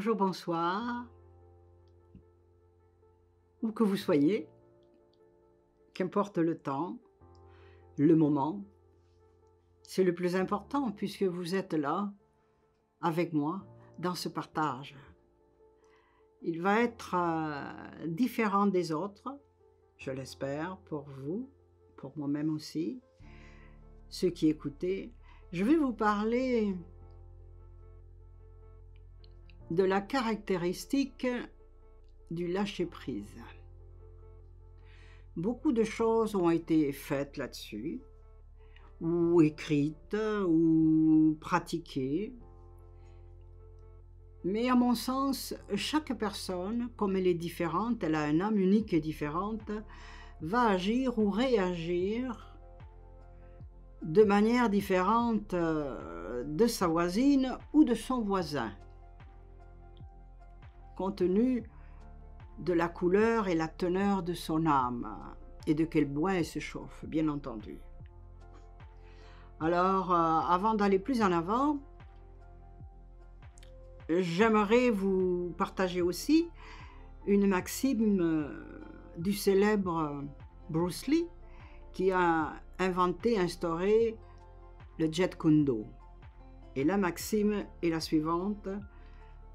Bonjour, bonsoir, où que vous soyez, qu'importe le temps, le moment, c'est le plus important puisque vous êtes là avec moi dans ce partage. Il va être différent des autres, je l'espère, pour vous, pour moi-même aussi, ceux qui écoutez. Je vais vous parler de la caractéristique du lâcher-prise. Beaucoup de choses ont été faites là-dessus, ou écrites, ou pratiquées. Mais à mon sens, chaque personne, comme elle est différente, elle a une âme unique et différente, va agir ou réagir de manière différente de sa voisine ou de son voisin, compte tenu de la couleur et la teneur de son âme et de quel bois elle se chauffe, bien entendu. Alors, avant d'aller plus en avant, j'aimerais vous partager aussi une maxime du célèbre Bruce Lee qui a inventé, instauré le Jeet Kune Do. Et la maxime est la suivante: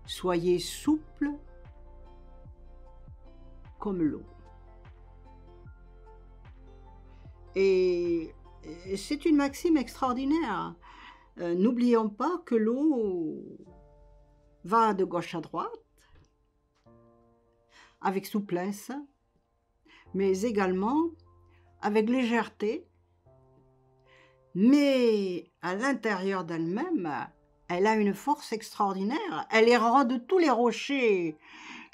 soyez souple comme l'eau. Et c'est une maxime extraordinaire. N'oublions pas que l'eau va de gauche à droite, avec souplesse, mais également avec légèreté. Mais à l'intérieur d'elle-même, elle a une force extraordinaire. Elle érode tous les rochers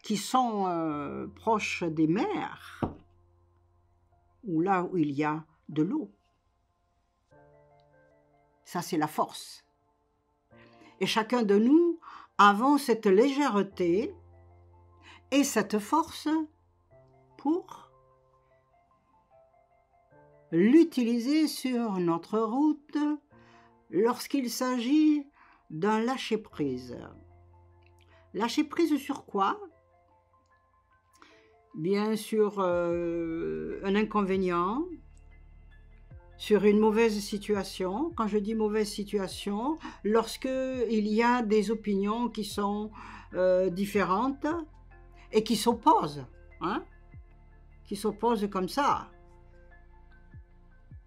qui sont proches des mers, ou là où il y a de l'eau. Ça, c'est la force. Et chacun de nous avons cette légèreté et cette force pour l'utiliser sur notre route lorsqu'il s'agit d'un lâcher-prise. Lâcher-prise sur quoi? Bien sur un inconvénient, sur une mauvaise situation. Quand je dis mauvaise situation, lorsque il y a des opinions qui sont différentes et qui s'opposent, hein? Qui s'opposent comme ça,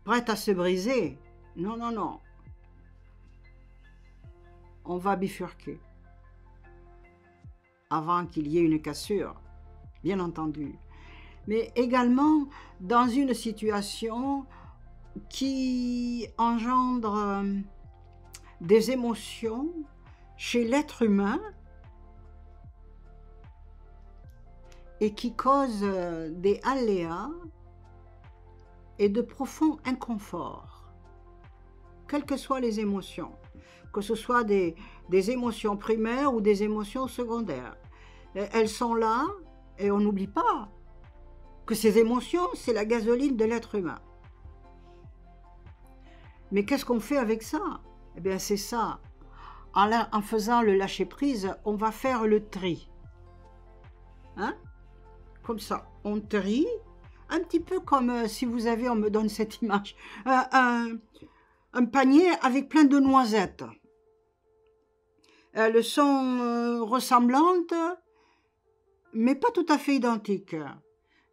prêtes à se briser. Non, non, non. On va bifurquer avant qu'il y ait une cassure, bien entendu. Mais également dans une situation qui engendre des émotions chez l'être humain et qui cause des aléas et de profonds inconforts, quelles que soient les émotions, que ce soit des émotions primaires ou des émotions secondaires. Elles sont là et on n'oublie pas que ces émotions, c'est la gasoline de l'être humain. Mais qu'est-ce qu'on fait avec ça? Eh bien, c'est ça. En faisant le lâcher-prise, on va faire le tri. Hein? Comme ça, on trie, un petit peu comme si vous avez, on me donne cette image, un panier avec plein de noisettes. Elles sont ressemblantes, mais pas tout à fait identiques.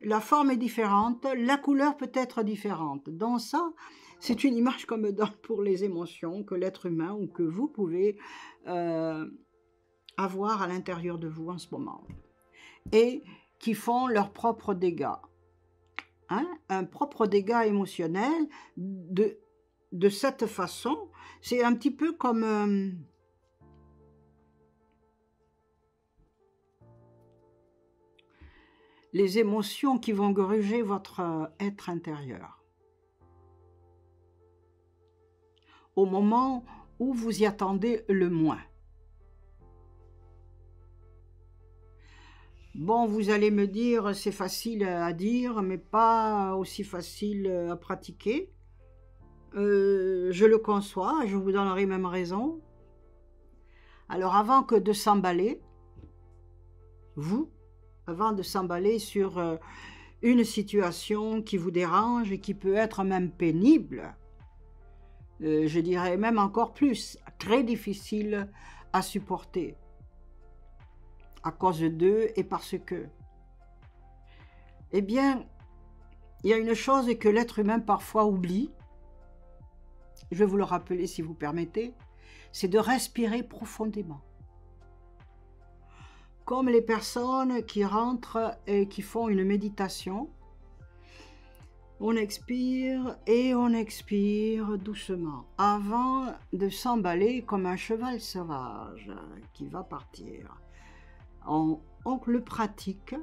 La forme est différente, la couleur peut être différente. Donc ça, c'est une image qu'on me donne pour les émotions que l'être humain ou que vous pouvez avoir à l'intérieur de vous en ce moment. Et qui font leurs propres dégâts. Hein? Un propre dégât émotionnel de cette façon, c'est un petit peu comme les émotions qui vont gruger votre être intérieur. Au moment où vous y attendez le moins. Bon, vous allez me dire, c'est facile à dire, mais pas aussi facile à pratiquer. Je le conçois, je vous donnerai même raison. Alors avant que de s'emballer, vous, avant de s'emballer sur une situation qui vous dérange et qui peut être même pénible, je dirais même encore plus, très difficile à supporter, à cause d'eux et parce que. Eh bien, il y a une chose que l'être humain parfois oublie, je vais vous le rappeler si vous permettez, c'est de respirer profondément. Comme les personnes qui rentrent et qui font une méditation, on expire et on expire doucement avant de s'emballer comme un cheval sauvage qui va partir. On le pratique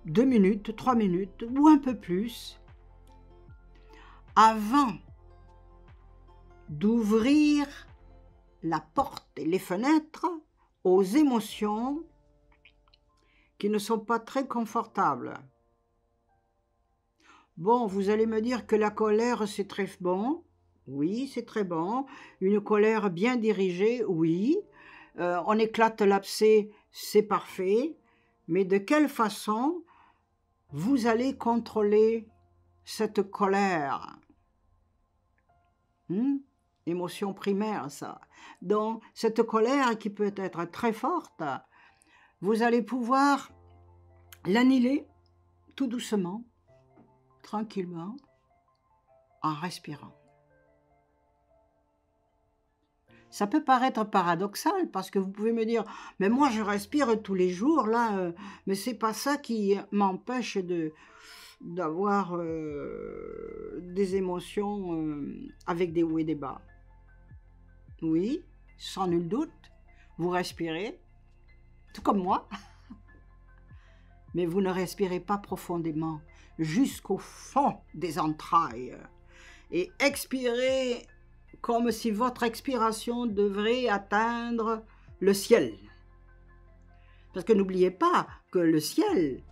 2 minutes, 3 minutes ou un peu plus avant d'ouvrir la porte et les fenêtres aux émotions qui ne sont pas très confortables. Bon, vous allez me dire que la colère, c'est très bon. Oui, c'est très bon. Une colère bien dirigée, oui. On éclate l'abcès, c'est parfait. Mais de quelle façon vous allez contrôler cette colère? Émotion primaire, ça. Donc, cette colère qui peut être très forte, vous allez pouvoir l'annihiler tout doucement, tranquillement, en respirant. Ça peut paraître paradoxal parce que vous pouvez me dire « mais moi je respire tous les jours, là, mais c'est pas ça qui m'empêche d'avoir des émotions avec des hauts et des bas. » Oui, sans nul doute, vous respirez, tout comme moi, mais vous ne respirez pas profondément, jusqu'au fond des entrailles, et expirez comme si votre expiration devrait atteindre le ciel. Parce que n'oubliez pas que le ciel,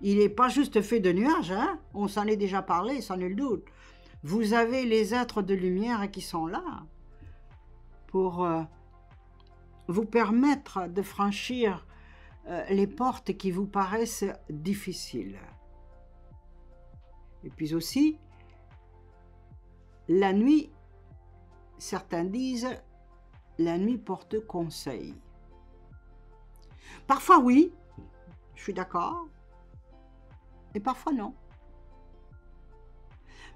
il n'est pas juste fait de nuages, hein? On s'en est déjà parlé, sans nul doute. Vous avez les êtres de lumière qui sont là pour vous permettre de franchir les portes qui vous paraissent difficiles. Et puis aussi, la nuit, certains disent, la nuit porte conseil. Parfois oui, je suis d'accord, et parfois non.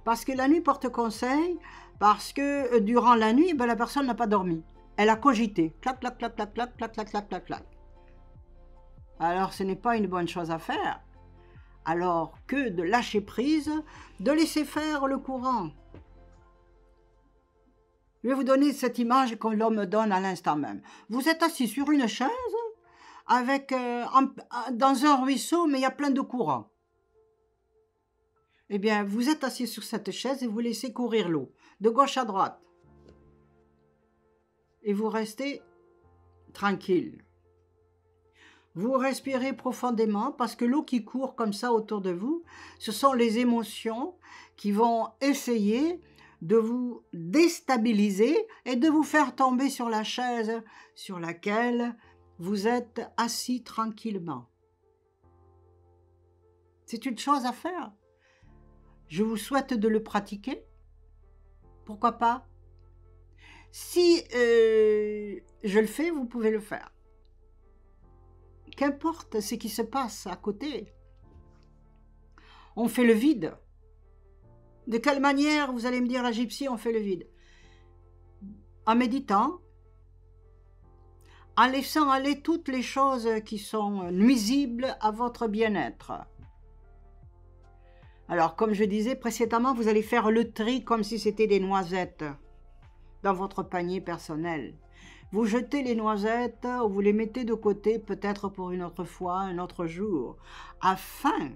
Parce que la nuit porte conseil, parce que durant la nuit, la personne n'a pas dormi. Elle a cogité. Clac, clac, clac, clac, clac, clac, clac, clac, clac, clac. Alors ce n'est pas une bonne chose à faire. Alors que de lâcher prise, de laisser faire le courant. Je vais vous donner cette image que l'homme me donne à l'instant même. Vous êtes assis sur une chaise, avec, dans un ruisseau, mais il y a plein de courant. Eh bien, vous êtes assis sur cette chaise et vous laissez courir l'eau, de gauche à droite. Et vous restez tranquille. Vous respirez profondément parce que l'eau qui court comme ça autour de vous, ce sont les émotions qui vont essayer de vous déstabiliser et de vous faire tomber sur la chaise sur laquelle vous êtes assis tranquillement. C'est une chose à faire. Je vous souhaite de le pratiquer. Pourquoi pas? Si je le fais, vous pouvez le faire. Qu'importe ce qui se passe à côté. On fait le vide. De quelle manière, vous allez me dire, la gypsy, on fait le vide? En méditant, en laissant aller toutes les choses qui sont nuisibles à votre bien-être. Alors, comme je disais précédemment, vous allez faire le tri comme si c'était des noisettes dans votre panier personnel. Vous jetez les noisettes ou vous les mettez de côté peut-être pour une autre fois, un autre jour, afin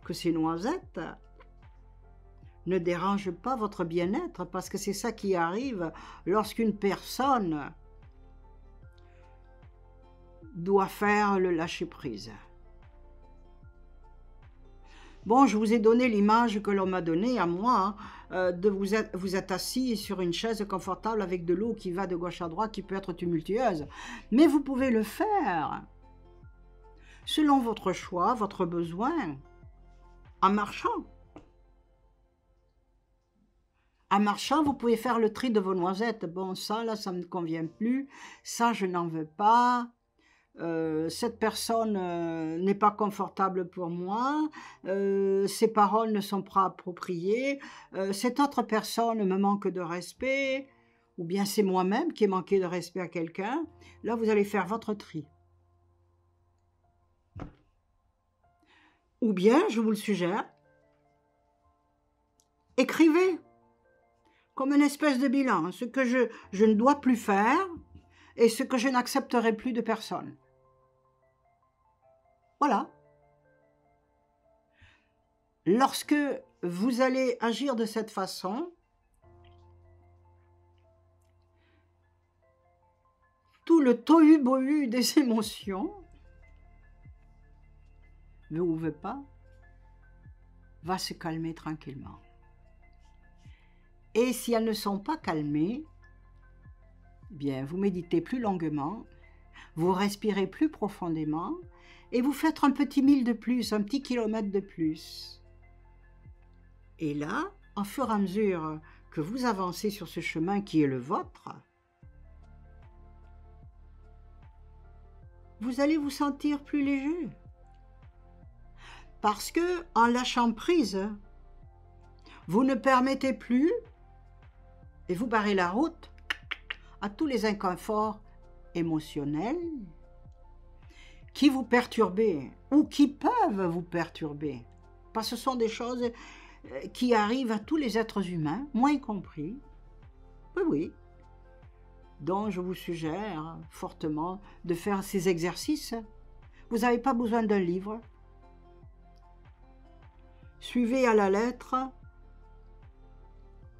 que ces noisettes ne dérangent pas votre bien-être, parce que c'est ça qui arrive lorsqu'une personne doit faire le lâcher-prise. Bon, je vous ai donné l'image que l'on m'a donnée à moi, hein, de vous êtes assis sur une chaise confortable avec de l'eau qui va de gauche à droite, qui peut être tumultueuse. Mais vous pouvez le faire selon votre choix, votre besoin, en marchant. En marchant, vous pouvez faire le tri de vos noisettes. Bon, ça, là, ça ne me convient plus. Ça, je n'en veux pas. Cette personne n'est pas confortable pour moi. Ces paroles ne sont pas appropriées. Cette autre personne me manque de respect. Ou bien c'est moi-même qui ai manqué de respect à quelqu'un. Là, vous allez faire votre tri. Ou bien, je vous le suggère, écrivez comme une espèce de bilan, ce que je ne dois plus faire et ce que je n'accepterai plus de personne. Voilà. Lorsque vous allez agir de cette façon, tout le tohu-bohu des émotions, veut ou veut pas, va se calmer tranquillement. Et si elles ne sont pas calmées, bien, vous méditez plus longuement, vous respirez plus profondément et vous faites un petit mille de plus, un petit kilomètre de plus. Et là, au fur et à mesure que vous avancez sur ce chemin qui est le vôtre, vous allez vous sentir plus léger. Parce que, en lâchant prise, vous ne permettez plus, et vous barrez la route, à tous les inconforts émotionnels qui vous perturbent ou qui peuvent vous perturber. Parce que ce sont des choses qui arrivent à tous les êtres humains, moi y compris. Oui, oui. Donc, je vous suggère fortement de faire ces exercices. Vous n'avez pas besoin d'un livre. Suivez à la lettre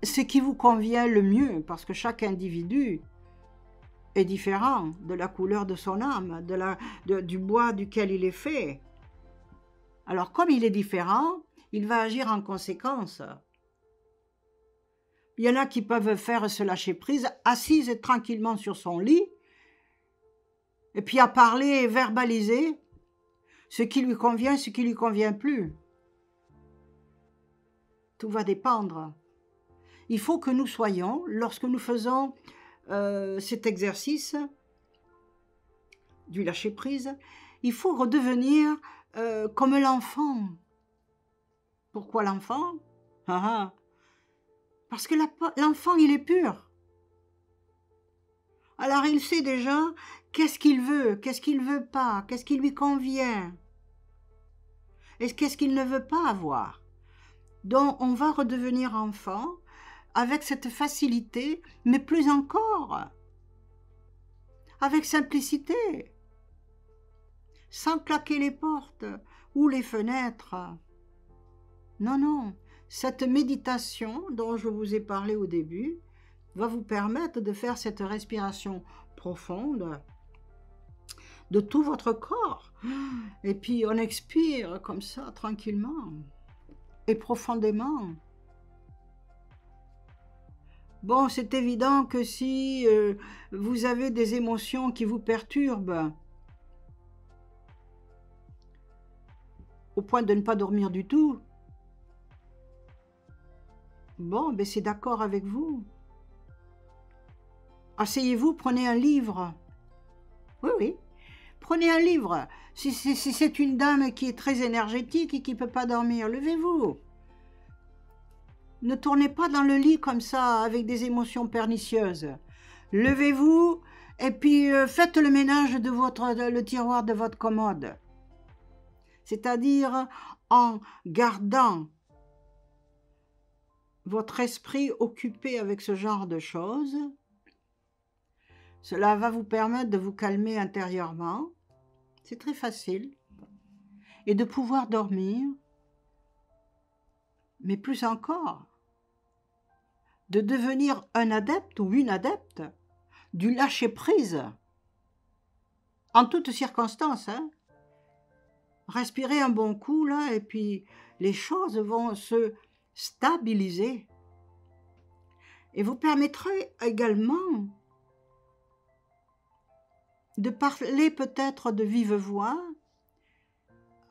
ce qui vous convient le mieux, parce que chaque individu est différent de la couleur de son âme, du bois duquel il est fait. Alors, comme il est différent, il va agir en conséquence. Il y en a qui peuvent faire se lâcher prise, assise tranquillement sur son lit, et puis à parler et verbaliser ce qui lui convient, ce qui lui convient plus. Tout va dépendre. Il faut que nous soyons, lorsque nous faisons cet exercice du lâcher-prise, il faut redevenir comme l'enfant. Pourquoi l'enfant? Parce que l'enfant, il est pur. Alors il sait déjà qu'est-ce qu'il veut pas, qu'est-ce qui lui convient, et qu'est-ce qu'il ne veut pas avoir. Donc on va redevenir enfant avec cette facilité, mais plus encore, avec simplicité, sans claquer les portes ou les fenêtres. Non, non, cette méditation dont je vous ai parlé au début va vous permettre de faire cette respiration profonde de tout votre corps. Et puis on expire comme ça, tranquillement et profondément. Bon, c'est évident que si vous avez des émotions qui vous perturbent, au point de ne pas dormir du tout, bon, ben c'est d'accord avec vous. Asseyez-vous, prenez un livre. Oui, oui. Prenez un livre. Si c'est une dame qui est très énergétique et qui ne peut pas dormir, levez-vous. Ne tournez pas dans le lit comme ça, avec des émotions pernicieuses. Levez-vous et puis faites le ménage de le tiroir de votre commode. C'est-à-dire en gardant votre esprit occupé avec ce genre de choses. Cela va vous permettre de vous calmer intérieurement. C'est très facile. Et de pouvoir dormir. Mais plus encore, de devenir un adepte ou une adepte du lâcher-prise. En toutes circonstances. Respirez un bon coup, là, et puis les choses vont se stabiliser et vous permettrez également de parler peut-être de vive voix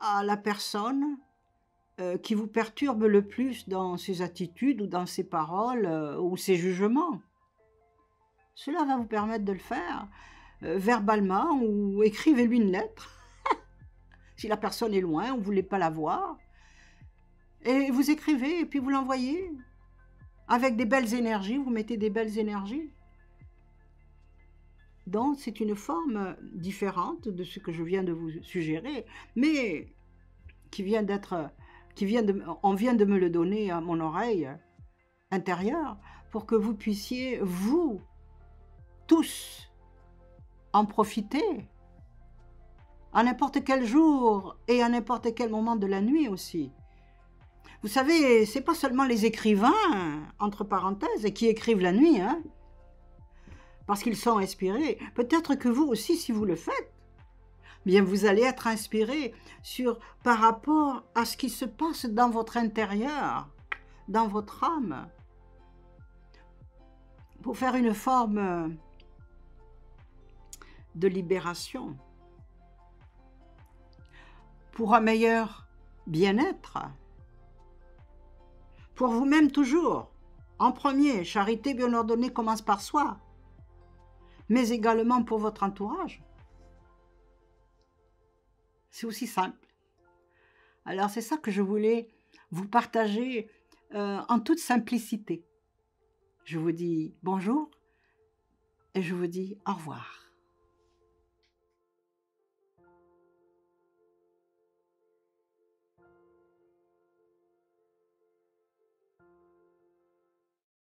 à la personne qui vous perturbe le plus dans ses attitudes ou dans ses paroles ou ses jugements. Cela va vous permettre de le faire verbalement ou écrivez-lui une lettre si la personne est loin ou vous ne voulez pas la voir. Et vous écrivez et puis vous l'envoyez avec des belles énergies, vous mettez des belles énergies. Donc c'est une forme différente de ce que je viens de vous suggérer, mais on vient de me le donner à mon oreille intérieure pour que vous puissiez, vous, tous, en profiter à n'importe quel jour et à n'importe quel moment de la nuit aussi. Vous savez, c'est pas seulement les écrivains, entre parenthèses, qui écrivent la nuit, hein, parce qu'ils sont inspirés. Peut-être que vous aussi, si vous le faites, bien vous allez être inspiré par rapport à ce qui se passe dans votre intérieur, dans votre âme, pour faire une forme de libération, pour un meilleur bien-être, pour vous-même toujours. En premier, charité bien ordonnée commence par soi, mais également pour votre entourage. C'est aussi simple. Alors c'est ça que je voulais vous partager en toute simplicité. Je vous dis bonjour et je vous dis au revoir.